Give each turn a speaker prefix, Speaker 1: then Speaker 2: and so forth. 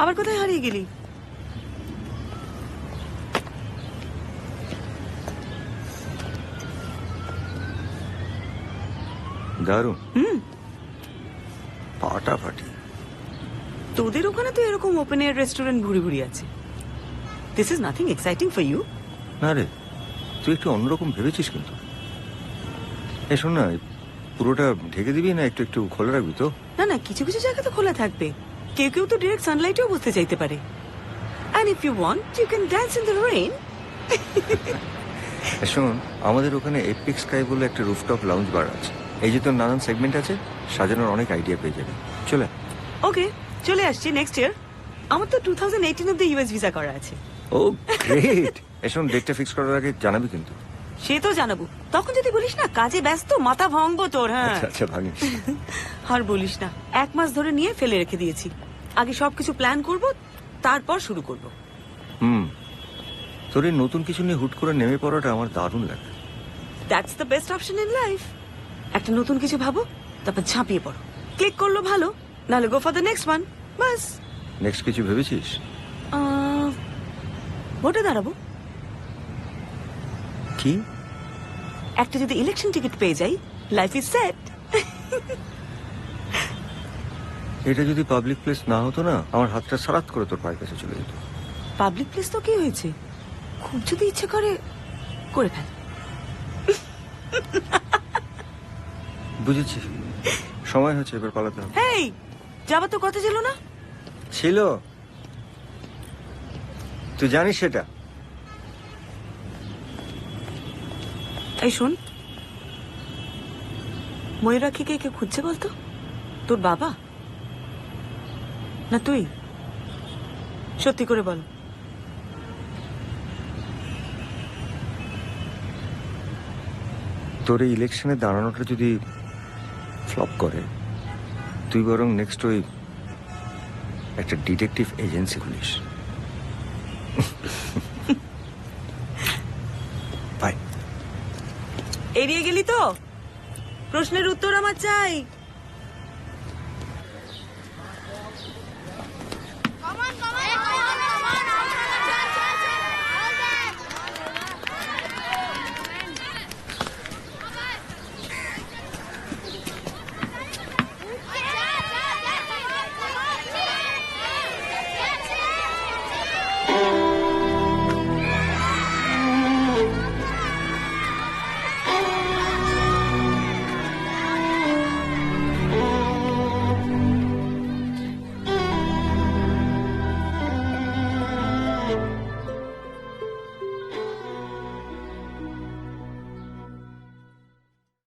Speaker 1: আবার কোথায় হারিয়ে গেলি?
Speaker 2: দারুণ। ফাটাফাটি।
Speaker 1: তোদের ওখানে তো এরকম ওপেন এয়ার রেস্টুরেন্ট ভুরি ভুরি আছে। This is nothing exciting for you?
Speaker 2: না রে, তুই একটু অন্যরকম ভেবেছিস কিন্তু। শোন না, পুরোটা ঢেকে দিবি না একটু একটু খোলা রাখবি তো?
Speaker 1: না না, কিছু কিছু জায়গা তো খোলা থাকবে। কেউ কেউ তো ডিরেক্ট সানলাইটেও বসতে চাইতে পারে। And if you want you can dance in the rain.
Speaker 2: শোন, আমাদের ওখানে এপিক স্কাই বলে একটা রুফটপ লাউঞ্জ বার আছে। এই যে তোর নানান সেগমেন্ট আছে, সাজানোর অনেক আইডিয়া পেয়ে যাবে। চলে।
Speaker 1: ওকে, চলে আসছি নেক্সট ইয়ার। আমার তো 2018 অব্দি ইউএস ভিসা করা আছে।
Speaker 2: ও গ্রেট। শোন, ডেটটা ফিক্স করার আগে জানাবি কিন্তু।
Speaker 1: সে তো জানাবো, তখন যদি বলিস না কাজে ব্যস্ত, মাথা ভাঙবো তোর। হ্যাঁ
Speaker 2: আচ্ছা ভাঙিস।
Speaker 1: আর বলিস না, 1 মাস ধরে নিয়ে ফেলে রেখে দিয়েছি। আগে সবকিছু প্ল্যান করব, তারপর শুরু করব।
Speaker 2: তোর এই নতুন কিছু নিয়ে হুট করে নেমে পড়াটা আমার দারুণ লাগে।
Speaker 1: That's the best option in life. একটা নতুন কিছু ভাবো, তারপর ঝাঁপিয়ে পড়ো। ক্লিক করলো ভালো, নাহলে go for the next one. Bus.
Speaker 2: Next কিছু ভেবেছিস?
Speaker 1: ভোটে দাঁড়াবো।
Speaker 2: কি?
Speaker 1: একটা যদি ইলেকশন টিকিট পেয়ে যাই, লাইফ ইজ সেট।
Speaker 2: এটা যদি পাবলিক প্লেস না হতো না, আমার হাতটা সারাত করে তোর পায়ের কাছে চলে যেত।
Speaker 1: পাবলিক প্লেস তো কি হয়েছে, খুব যদি ইচ্ছে করে করে ফেল।
Speaker 2: বুঝেছি, সময় হচ্ছে, এবার পালাতে হবে।
Speaker 1: হেই, যাবার তো কথা ছিল না?
Speaker 2: ছিল, তুই জানিস সেটা।
Speaker 1: এই শোন, ময়ূরাক্ষীকে কে খুঁজছে বলতো? তোর বাবা না তুই? সত্যি করে বল।
Speaker 2: তোর এই ইলেকশনে দাঁড়ানোটা যদি ফ্লপ করে, তুই বরং নেক্সট ওই একটা ডিটেকটিভ এজেন্সি খুলিস। বাই।
Speaker 1: এড়িয়ে গেলি তো? প্রশ্নের উত্তর আমার চাই।